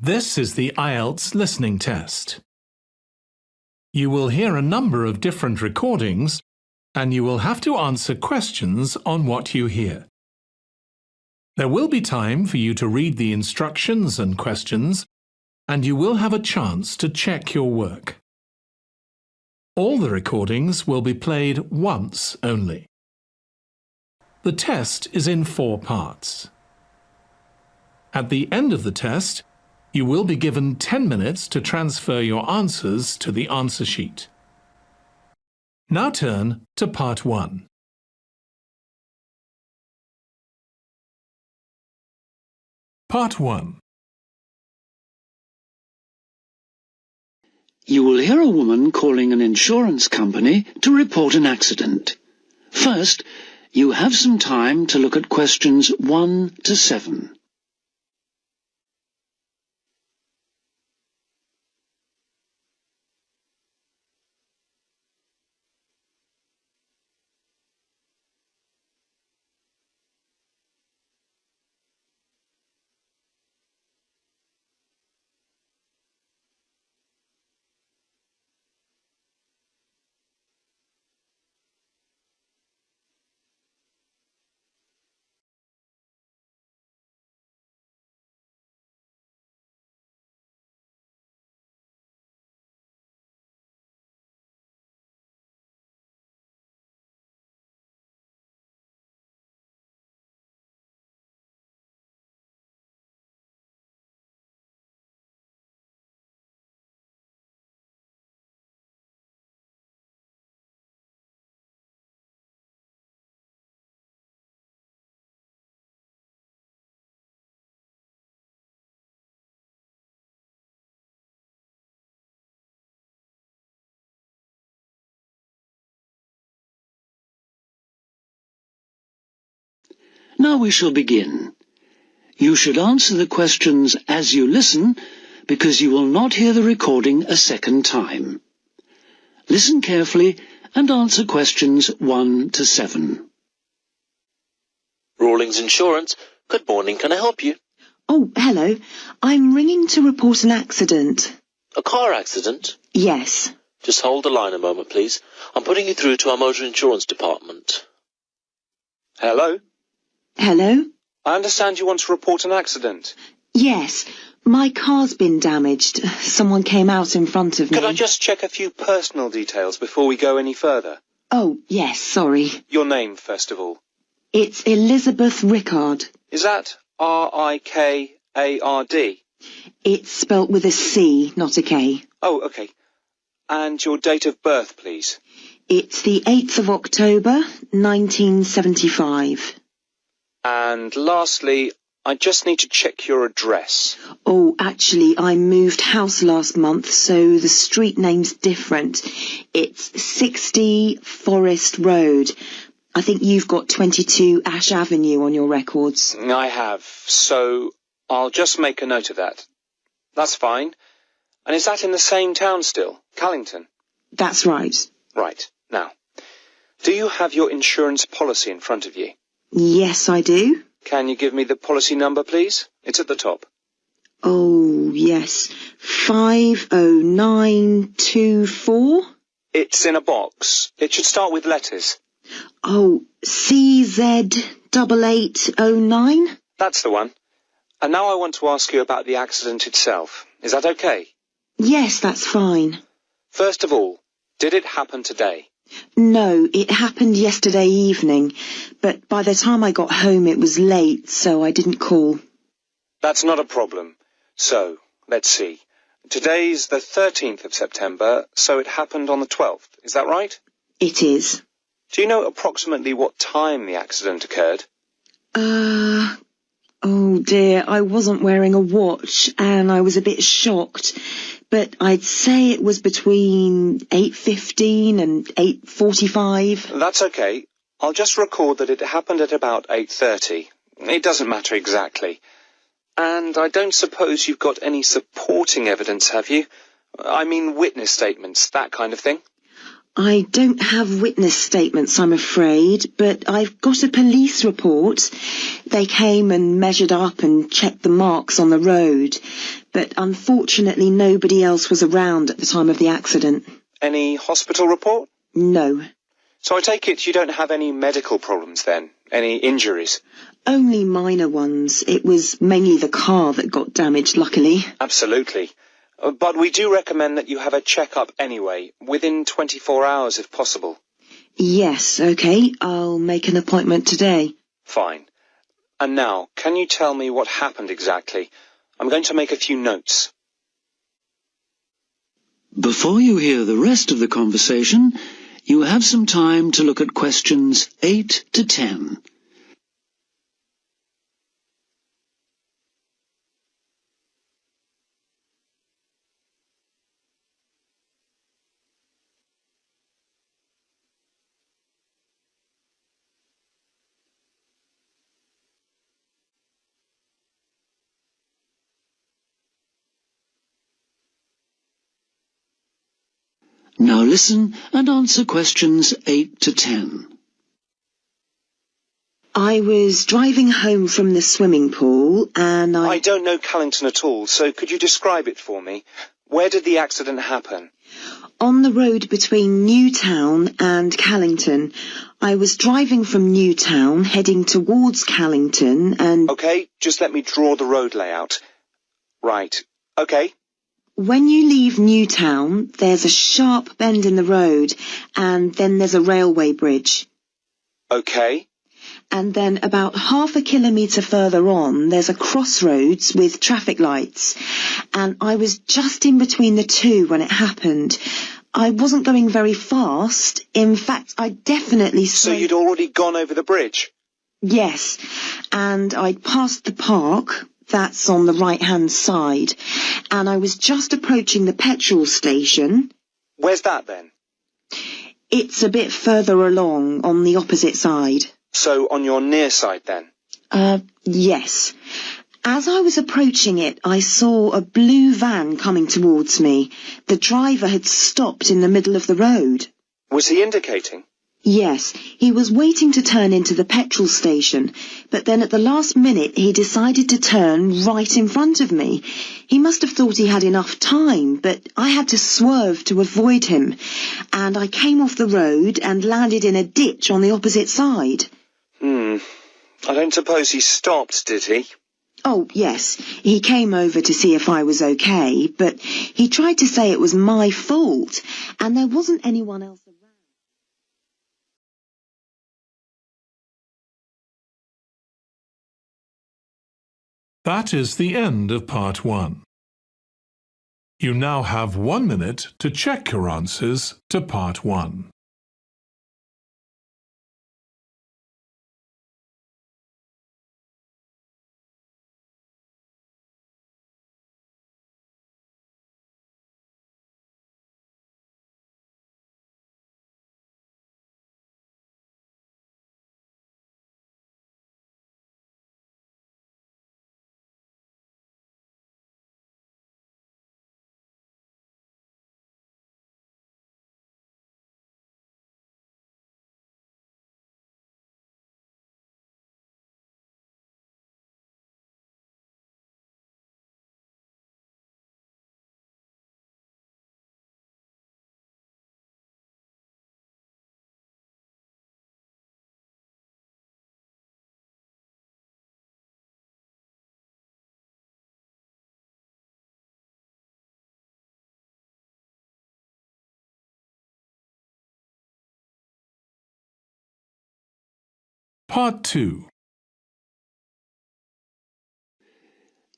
This is the IELTS listening test. You will hear a number of different recordings, and you will have to answer questions on what you hear. There will be time for you to read the instructions and questions, and you will have a chance to check your work. All the recordings will be played once only. The test is in 4 parts. At the end of the test, you will be given 10 minutes to transfer your answers to the answer sheet. Now turn to Part 1. Part 1. You will hear a woman calling an insurance company to report an accident. First, you have some time to look at questions 1 to 7. Now we shall begin. You should answer the questions as you listen, because you will not hear the recording a second time. Listen carefully and answer questions 1 to 7. Rawlings Insurance. Good morning, can I help you? Oh, hello. I'm ringing to report an accident. A car accident? Yes. Just hold the line a moment, please. I'm putting you through to our motor insurance department. Hello? Hello? I understand you want to report an accident. Yes. My car's been damaged. Someone came out in front of me. Could I just check a few personal details before we go any further? Oh, yes, sorry. Your name, first of all. It's Elizabeth Rickard. Is that R-I-K-A-R-D? It's spelt with a C, not a K. Oh, okay. And your date of birth, please. It's the 8th of October, 1975. And lastly, I just need to check your address. Oh, actually, I moved house last month, so the street name's different. It's 60 Forest Road. I think you've got 22 Ash Avenue on your records. I have, so I'll just make a note of that. That's fine. And is that in the same town still, Callington? That's right. Right. Now, do you have your insurance policy in front of you? Yes, I do. Can you give me the policy number, please? It's at the top. Oh, yes. 50924? It's in a box. It should start with letters. Oh, CZ8809? That's the one. And now I want to ask you about the accident itself. Is that okay? Yes, that's fine. First of all, did it happen today? No, it happened yesterday evening, but by the time I got home it was late, so I didn't call. That's not a problem. So, let's see. Today's the 13th of September, so it happened on the 12th. Is that right? It is. Do you know approximately what time the accident occurred? Oh dear, I wasn't wearing a watch and I was a bit shocked. But I'd say it was between 8:15 and 8:45. That's okay. I'll just record that it happened at about 8:30. It doesn't matter exactly. And I don't suppose you've got any supporting evidence, have you? I mean witness statements, that kind of thing. I don't have witness statements, I'm afraid, but I've got a police report. They came and measured up and checked the marks on the road. but unfortunately nobody else was around at the time of the accident. Any hospital report? No. So I take it you don't have any medical problems then? Any injuries? Only minor ones. It was mainly the car that got damaged, luckily. Absolutely. But we do recommend that you have a check-up anyway, within 24 hours if possible. Yes, okay. I'll make an appointment today. Fine. And now, can you tell me what happened exactly? I'm going to make a few notes. Before you hear the rest of the conversation, you have some time to look at questions 8 to 10. Now listen and answer questions 8 to 10. I was driving home from the swimming pool and I don't know Callington at all, so could you describe it for me? Where did the accident happen? On the road between Newtown and Callington. I was driving from Newtown, heading towards Callington, and... Okay, just let me draw the road layout. Right, okay. When you leave Newtown, there's a sharp bend in the road, and then there's a railway bridge. Okay. And then about half a kilometre further on, there's a crossroads with traffic lights. And I was just in between the two when it happened. I wasn't going very fast. In fact, I definitely... So you'd already gone over the bridge? Yes. And I'd passed the park. That's on the right-hand side. And I was just approaching the petrol station. Where's that then? It's a bit further along, on the opposite side. So on your near side then? Yes. As I was approaching it, I saw a blue van coming towards me. The driver had stopped in the middle of the road. Was he indicating? Yes, he was waiting to turn into the petrol station, but then at the last minute he decided to turn right in front of me. He must have thought he had enough time, but I had to swerve to avoid him, and I came off the road and landed in a ditch on the opposite side. I don't suppose he stopped, did he? Oh, yes, he came over to see if I was okay, but he tried to say it was my fault, and there wasn't anyone else around. That is the end of part 1. You now have 1 minute to check your answers to part 1. Part 2.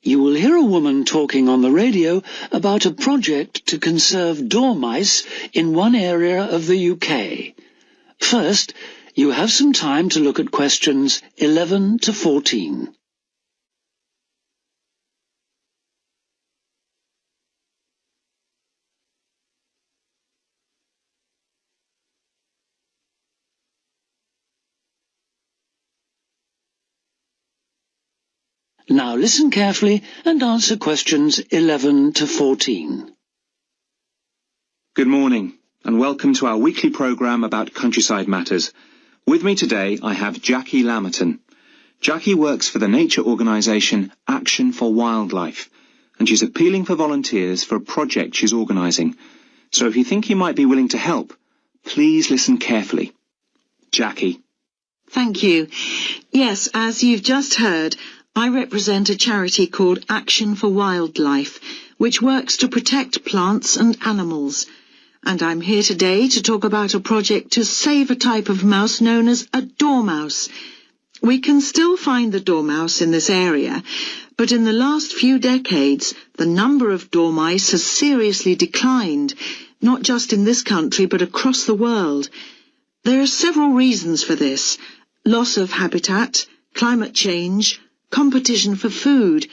You will hear a woman talking on the radio about a project to conserve dormice in one area of the UK. First, you have some time to look at questions 11 to 14. Now listen carefully and answer questions 11 to 14. Good morning, and welcome to our weekly programme about countryside matters. With me today I have Jackie Lammerton. Jackie works for the nature organisation Action for Wildlife. and she's appealing for volunteers for a project she's organising. So if you think you might be willing to help, please listen carefully. Jackie. Thank you. Yes, as you've just heard, I represent a charity called Action for Wildlife, which works to protect plants and animals. And I'm here today to talk about a project to save a type of mouse known as a dormouse. We can still find the dormouse in this area, but in the last few decades, the number of dormice has seriously declined, not just in this country but across the world. There are several reasons for this: loss of habitat, climate change, competition for food,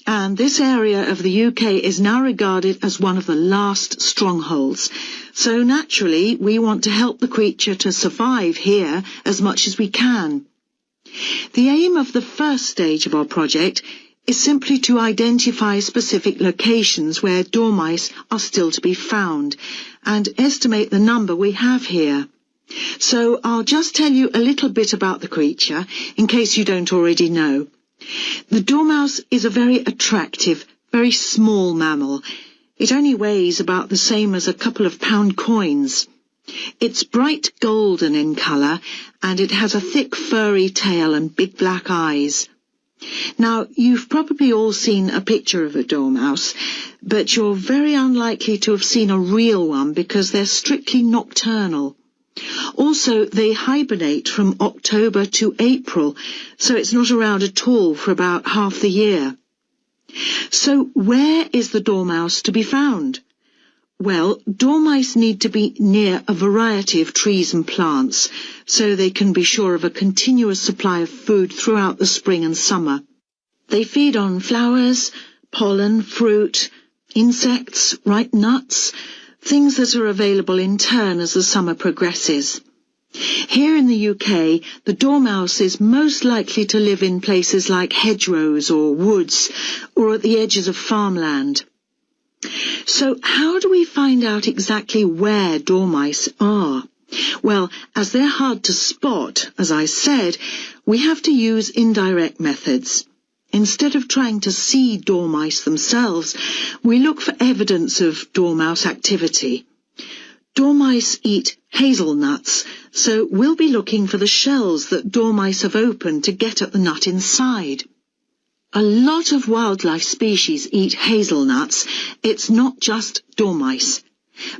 and this area of the UK is now regarded as one of the last strongholds. So naturally, we want to help the creature to survive here as much as we can. The aim of the first stage of our project is simply to identify specific locations where dormice are still to be found and estimate the number we have here. So I'll just tell you a little bit about the creature in case you don't already know. The dormouse is a very attractive, very small mammal. It only weighs about the same as a couple of pound coins. It's bright golden in colour, and it has a thick furry tail and big black eyes. Now, you've probably all seen a picture of a dormouse, but you're very unlikely to have seen a real one because they're strictly nocturnal. Also, they hibernate from October to April, so it's not around at all for about half the year. So where is the dormouse to be found? Well, dormice need to be near a variety of trees and plants, so they can be sure of a continuous supply of food throughout the spring and summer. They feed on flowers, pollen, fruit, insects, ripe nuts, things that are available in turn as the summer progresses. Here in the UK, the dormouse is most likely to live in places like hedgerows or woods, or at the edges of farmland. So how do we find out exactly where dormice are? Well, as they're hard to spot, as I said, we have to use indirect methods. Instead of trying to see dormice themselves, we look for evidence of dormouse activity. Dormice eat hazelnuts, so we'll be looking for the shells that dormice have opened to get at the nut inside. A lot of wildlife species eat hazelnuts. It's not just dormice.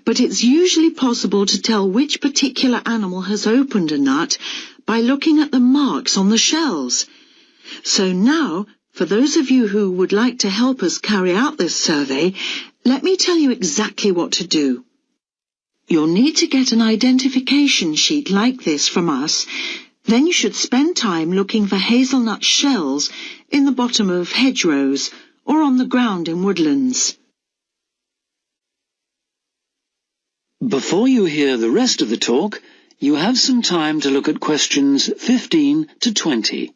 But it's usually possible to tell which particular animal has opened a nut by looking at the marks on the shells. So now, for those of you who would like to help us carry out this survey, let me tell you exactly what to do. You'll need to get an identification sheet like this from us. Then you should spend time looking for hazelnut shells in the bottom of hedgerows or on the ground in woodlands. Before you hear the rest of the talk, you have some time to look at questions 15 to 20.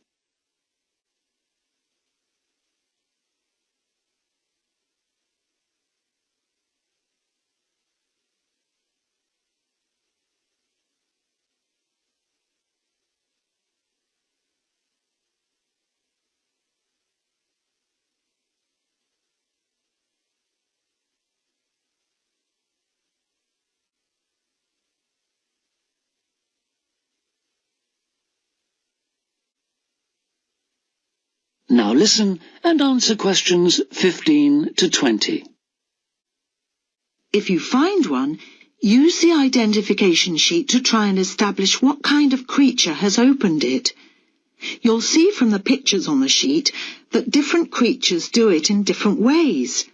Now listen and answer questions 15 to 20. If you find one, use the identification sheet to try and establish what kind of creature has opened it. You'll see from the pictures on the sheet that different creatures do it in different ways.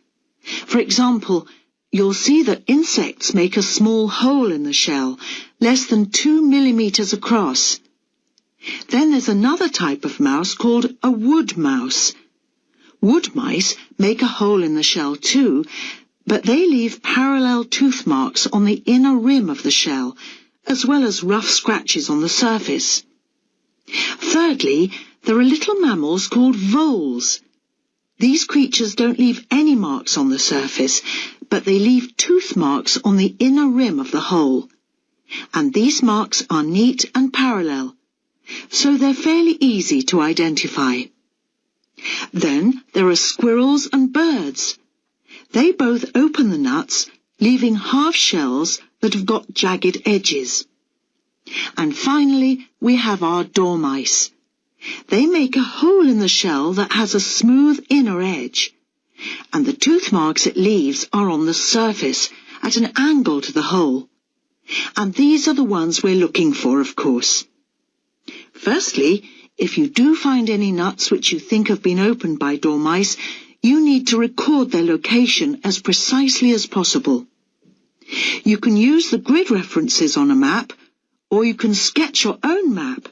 For example, you'll see that insects make a small hole in the shell, less than 2 millimeters across. Then there's another type of mouse called a wood mouse. Wood mice make a hole in the shell too, but they leave parallel tooth marks on the inner rim of the shell, as well as rough scratches on the surface. Thirdly, there are little mammals called voles. These creatures don't leave any marks on the surface, but they leave tooth marks on the inner rim of the hole. And these marks are neat and parallel, so they're fairly easy to identify. Then there are squirrels and birds. They both open the nuts, leaving half shells that have got jagged edges. And finally, we have our dormice. They make a hole in the shell that has a smooth inner edge, and the tooth marks it leaves are on the surface at an angle to the hole. And these are the ones we're looking for, of course. Firstly, if you do find any nuts which you think have been opened by dormice, you need to record their location as precisely as possible. You can use the grid references on a map, or you can sketch your own map.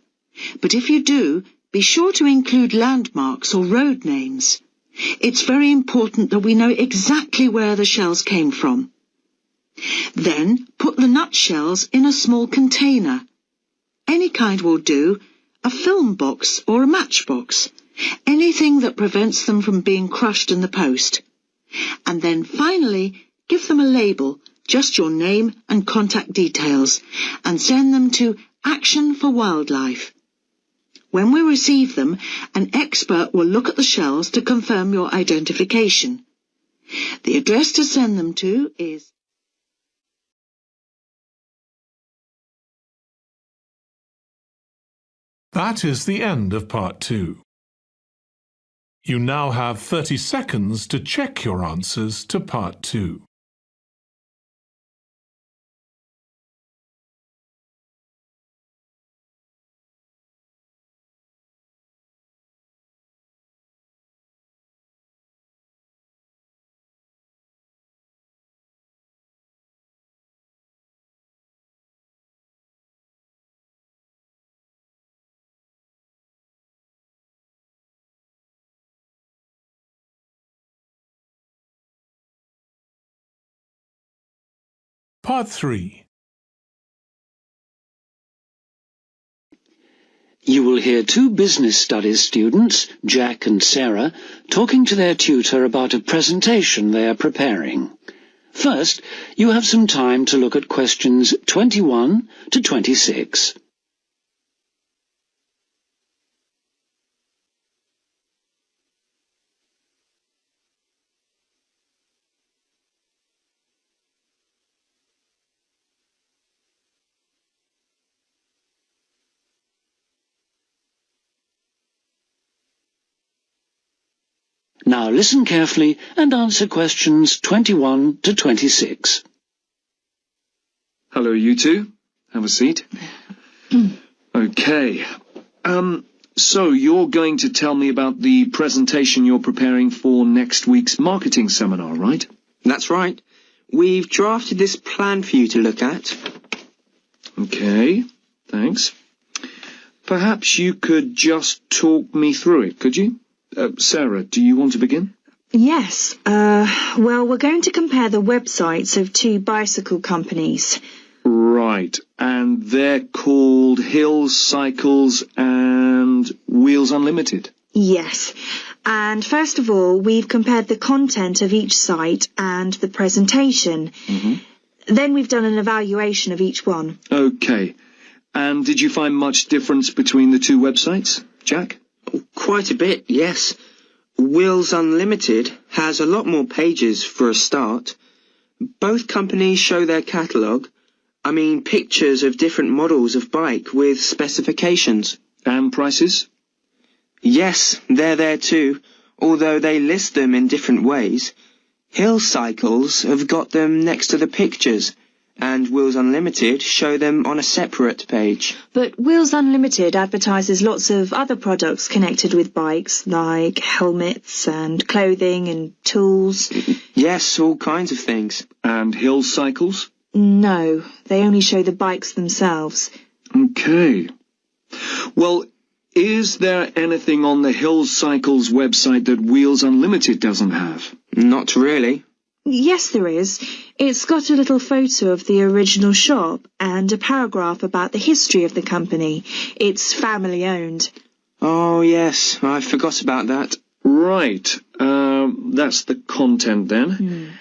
But if you do, be sure to include landmarks or road names. It's very important that we know exactly where the shells came from. Then put the nutshells in a small container. Any kind will do, a film box or a matchbox, anything that prevents them from being crushed in the post. And then finally, give them a label, just your name and contact details, and send them to Action for Wildlife. When we receive them, an expert will look at the shells to confirm your identification. The address to send them to is... That is the end of part 2. You now have 30 seconds to check your answers to part 2. Part 3. You will hear two business studies students, Jack and Sarah, talking to their tutor about a presentation they are preparing. First, you have some time to look at questions 21 to 26. Now listen carefully and answer questions 21 to 26. Hello, you two. Have a seat. Okay. So you're going to tell me about the presentation you're preparing for next week's marketing seminar, right? That's right. We've drafted this plan for you to look at. Okay, thanks. Perhaps you could just talk me through it, could you? Sarah, do you want to begin? Yes. Well, we're going to compare the websites of two bicycle companies. Right, and they're called Hills Cycles and Wheels Unlimited. Yes. And first of all, we've compared the content of each site and the presentation. Then we've done an evaluation of each one. Okay. And did you find much difference between the two websites, Jack? Quite a bit, yes. Wheels Unlimited has a lot more pages for a start. Both companies show their catalogue. I mean, pictures of different models of bike with specifications. And prices? Yes, they're there too, although they list them in different ways. Hill Cycles have got them next to the pictures, and Wheels Unlimited show them on a separate page. But Wheels Unlimited advertises lots of other products connected with bikes, like helmets and clothing and tools. Yes, all kinds of things. And Hill Cycles? No, they only show the bikes themselves. Okay. Well, is there anything on the Hill Cycles website that Wheels Unlimited doesn't have? Not really. Yes, there is. It's got a little photo of the original shop and a paragraph about the history of the company. It's family-owned. Oh, yes, I forgot about that. Right. That's the content then.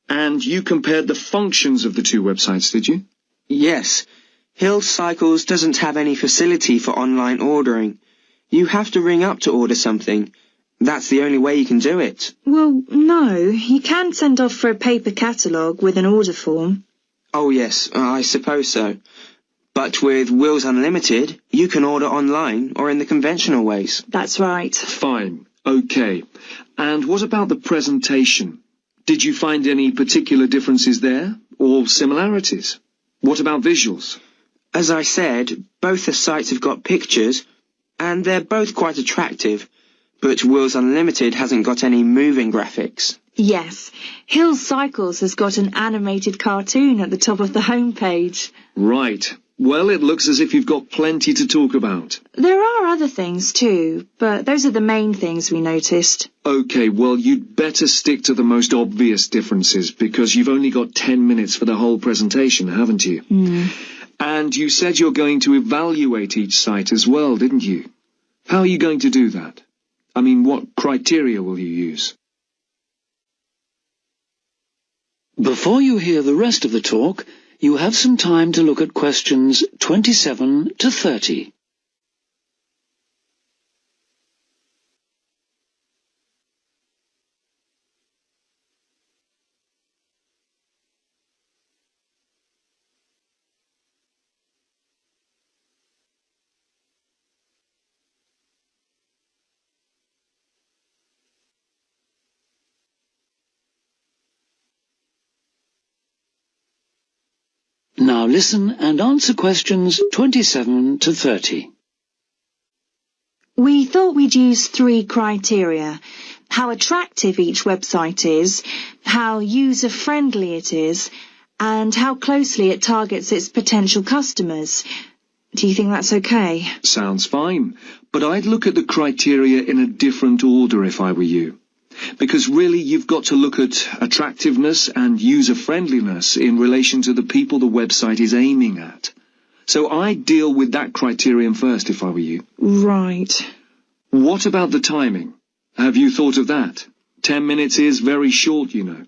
And you compared the functions of the two websites, did you? Yes. Hill Cycles doesn't have any facility for online ordering. You have to ring up to order something, That's the only way you can do it. Well, no, you can send off for a paper catalogue with an order form. Oh yes, I suppose so. But with Wills Unlimited, you can order online or in the conventional ways. That's right. Fine. OK. And what about the presentation? Did you find any particular differences there, or similarities? What about visuals? As I said, both the sites have got pictures, and they're both quite attractive, but Wills Unlimited hasn't got any moving graphics. Yes, Hills Cycles has got an animated cartoon at the top of the homepage. Right. Well, it looks as if you've got plenty to talk about. There are other things too, but those are the main things we noticed. OK, well, you'd better stick to the most obvious differences, because you've only got 10 minutes for the whole presentation, haven't you? And you said you're going to evaluate each site as well, didn't you? How are you going to do that? I mean, what criteria will you use? Before you hear the rest of the talk, you have some time to look at questions 27 to 30. Now listen and answer questions 27 to 30. We thought we'd use 3 criteria: how attractive each website is, how user-friendly it is, and how closely it targets its potential customers. Do you think that's okay? Sounds fine, but I'd look at the criteria in a different order if I were you. Because really you've got to look at attractiveness and user-friendliness in relation to the people the website is aiming at. So I'd deal with that criterion first if I were you. Right. What about the timing? Have you thought of that? 10 minutes is very short, you know.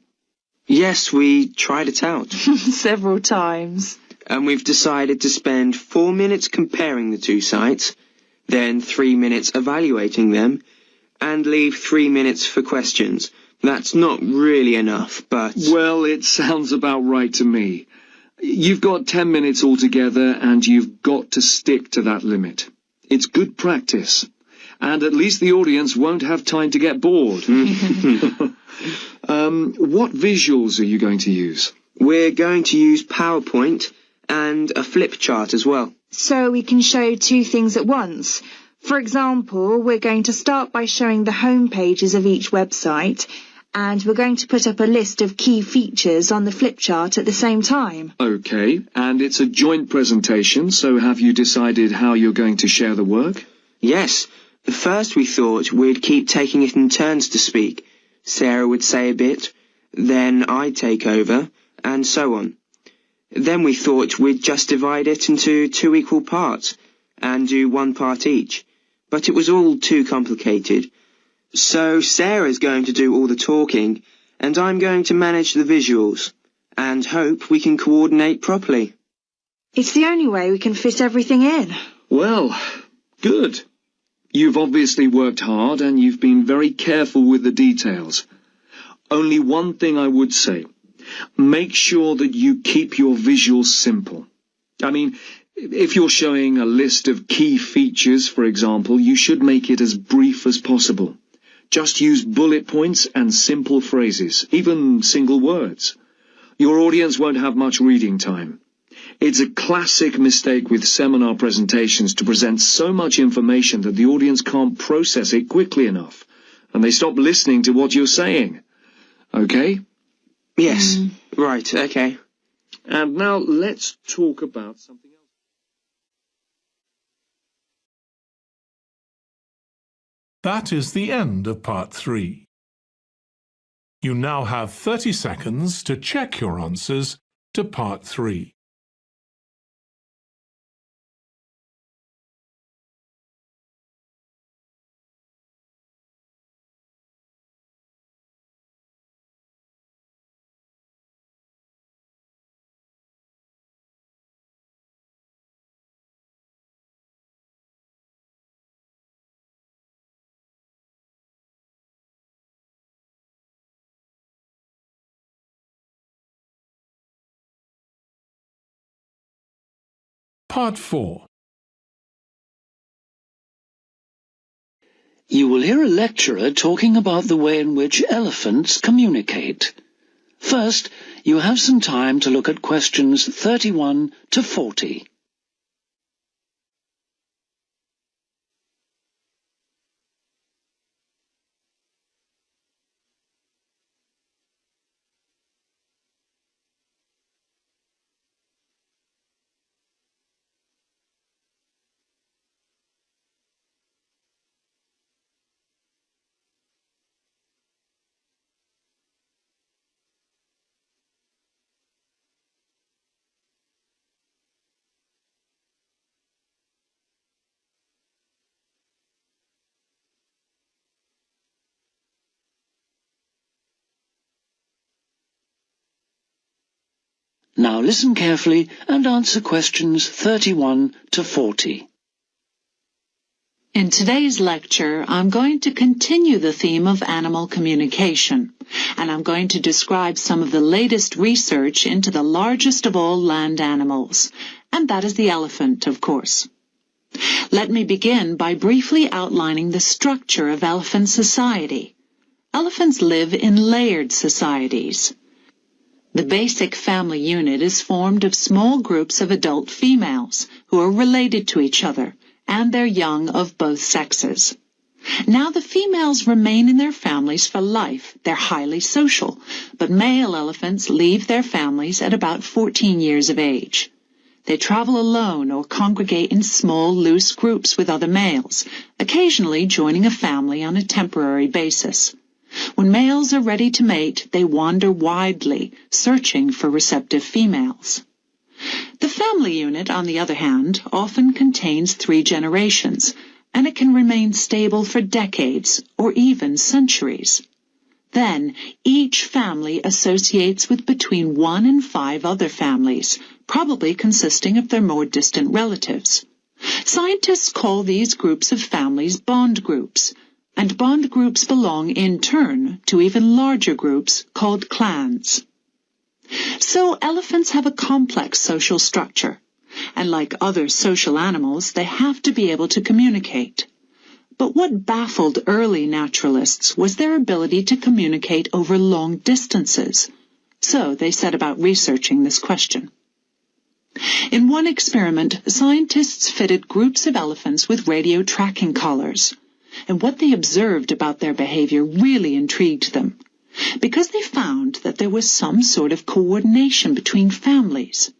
Yes, we tried it out. Several times. And we've decided to spend 4 minutes comparing the two sites, then 3 minutes evaluating them, and leave 3 minutes for questions. That's not really enough, but... Well, it sounds about right to me. You've got 10 minutes altogether, and you've got to stick to that limit. It's good practice. And at least the audience won't have time to get bored. What visuals are you going to use? We're going to use PowerPoint and a flip chart as well. So we can show 2 things at once. For example, we're going to start by showing the home pages of each website, and we're going to put up a list of key features on the flip chart at the same time. OK, and it's a joint presentation, so have you decided how you're going to share the work? Yes. First we thought we'd keep taking it in turns to speak. Sarah would say a bit, then I'd take over, and so on. Then we thought we'd just divide it into 2 equal parts, and do 1 part each. But it was all too complicated. So Sarah's going to do all the talking, and I'm going to manage the visuals, and hope we can coordinate properly. It's the only way we can fit everything in. Well, good. You've obviously worked hard, and you've been very careful with the details. Only one thing I would say. Make sure that you keep your visuals simple. I mean, if you're showing a list of key features, for example, you should make it as brief as possible. Just use bullet points and simple phrases, even single words. Your audience won't have much reading time. It's a classic mistake with seminar presentations to present so much information that the audience can't process it quickly enough, and they stop listening to what you're saying. OK? Yes, right, okay. And now let's talk about something else. That is the end of part 3. You now have 30 seconds to check your answers to part 3. Part 4. You will hear a lecturer talking about the way in which elephants communicate. First, you have some time to look at questions 31 to 40. Now listen carefully and answer questions 31 to 40. In today's lecture, I'm going to continue the theme of animal communication, and I'm going to describe some of the latest research into the largest of all land animals, and that is the elephant, of course. Let me begin by briefly outlining the structure of elephant society. Elephants live in layered societies. The basic family unit is formed of small groups of adult females who are related to each other and their young of both sexes. Now the females remain in their families for life. They're highly social, but male elephants leave their families at about 14 years of age. They travel alone or congregate in small, loose groups with other males, occasionally joining a family on a temporary basis. When males are ready to mate, they wander widely, searching for receptive females. The family unit, on the other hand, often contains 3 generations, and it can remain stable for decades or even centuries. Then, each family associates with between 1 and 5 other families, probably consisting of their more distant relatives. Scientists call these groups of families bond groups, and bond groups belong in turn to even larger groups called clans. So elephants have a complex social structure, and like other social animals, they have to be able to communicate. But what baffled early naturalists was their ability to communicate over long distances. So they set about researching this question. In one experiment, scientists fitted groups of elephants with radio tracking collars. And what they observed about their behavior really intrigued them, because they found that there was some sort of coordination between families.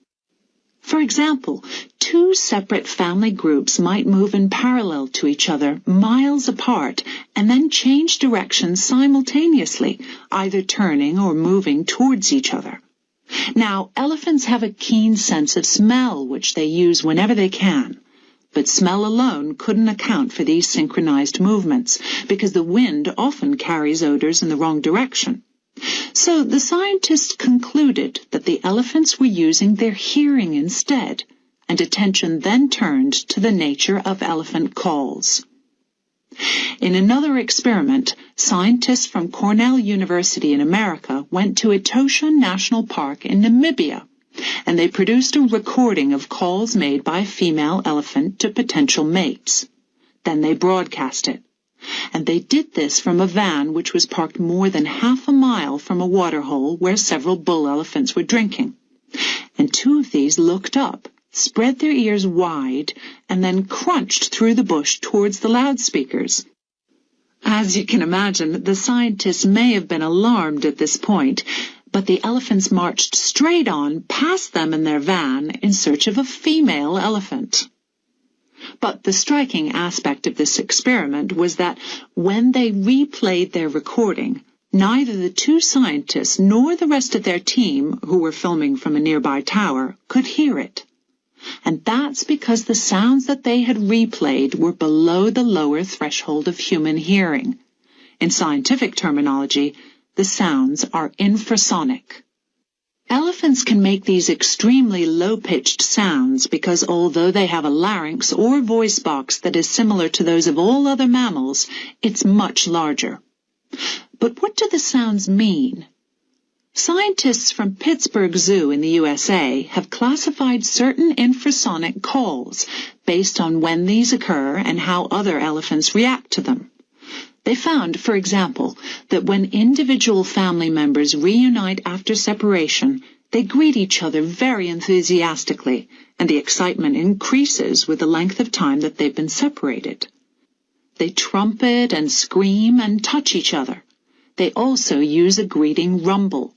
For example, 2 separate family groups might move in parallel to each other, miles apart, and then change directions simultaneously, either turning or moving towards each other. Now, elephants have a keen sense of smell, which they use whenever they can. But smell alone couldn't account for these synchronized movements, because the wind often carries odors in the wrong direction. So the scientists concluded that the elephants were using their hearing instead, and attention then turned to the nature of elephant calls. In another experiment, scientists from Cornell University in America went to Etosha National Park in Namibia, and they produced a recording of calls made by a female elephant to potential mates. Then they broadcast it. And they did this from a van which was parked more than half a mile from a waterhole where several bull elephants were drinking. And 2 of these looked up, spread their ears wide, and then crunched through the bush towards the loudspeakers. As you can imagine, the scientists may have been alarmed at this point, but the elephants marched straight on past them in their van in search of a female elephant. But the striking aspect of this experiment was that when they replayed their recording, neither the 2 scientists nor the rest of their team, who were filming from a nearby tower, could hear it. And that's because the sounds that they had replayed were below the lower threshold of human hearing. In scientific terminology, the sounds are infrasonic. Elephants can make these extremely low-pitched sounds because although they have a larynx or voice box that is similar to those of all other mammals, it's much larger. But what do the sounds mean? Scientists from Pittsburgh Zoo in the USA have classified certain infrasonic calls based on when these occur and how other elephants react to them. They found, for example, that when individual family members reunite after separation, they greet each other very enthusiastically, and the excitement increases with the length of time that they've been separated. They trumpet and scream and touch each other. They also use a greeting rumble.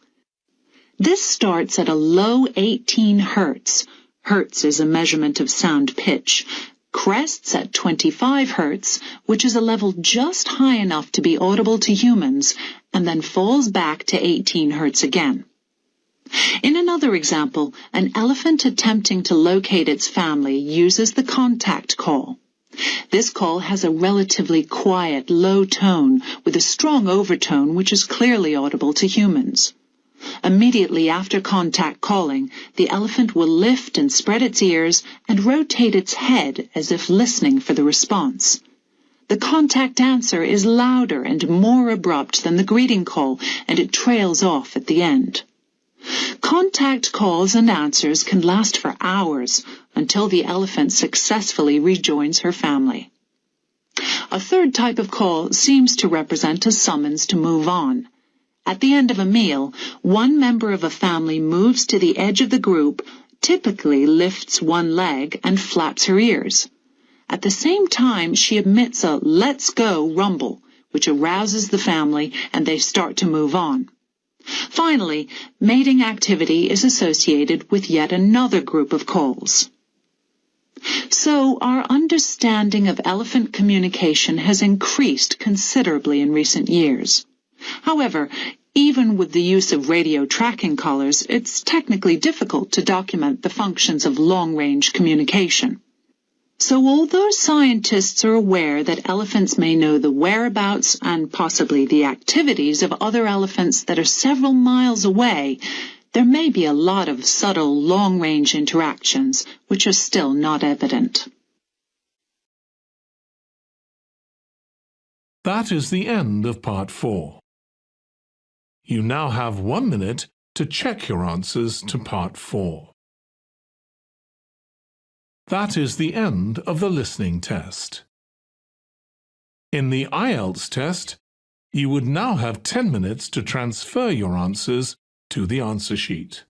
This starts at a low 18 hertz. Hertz is a measurement of sound pitch. Crests at 25 hertz, which is a level just high enough to be audible to humans, and then falls back to 18 hertz again. In another example, an elephant attempting to locate its family uses the contact call. This call has a relatively quiet, low tone with a strong overtone which is clearly audible to humans. Immediately after contact calling, the elephant will lift and spread its ears and rotate its head as if listening for the response. The contact answer is louder and more abrupt than the greeting call, and it trails off at the end. Contact calls and answers can last for hours until the elephant successfully rejoins her family. A third type of call seems to represent a summons to move on. At the end of a meal, one member of a family moves to the edge of the group, typically lifts one leg and flaps her ears. At the same time, she emits a "let's go" rumble, which arouses the family and they start to move on. Finally, mating activity is associated with yet another group of calls. So, our understanding of elephant communication has increased considerably in recent years. However, even with the use of radio tracking collars, it's technically difficult to document the functions of long-range communication. So although scientists are aware that elephants may know the whereabouts and possibly the activities of other elephants that are several miles away, there may be a lot of subtle long-range interactions which are still not evident. That is the end of Part 4. You now have 1 minute to check your answers to Part 4. That is the end of the listening test. In the IELTS test, you would now have 10 minutes to transfer your answers to the answer sheet.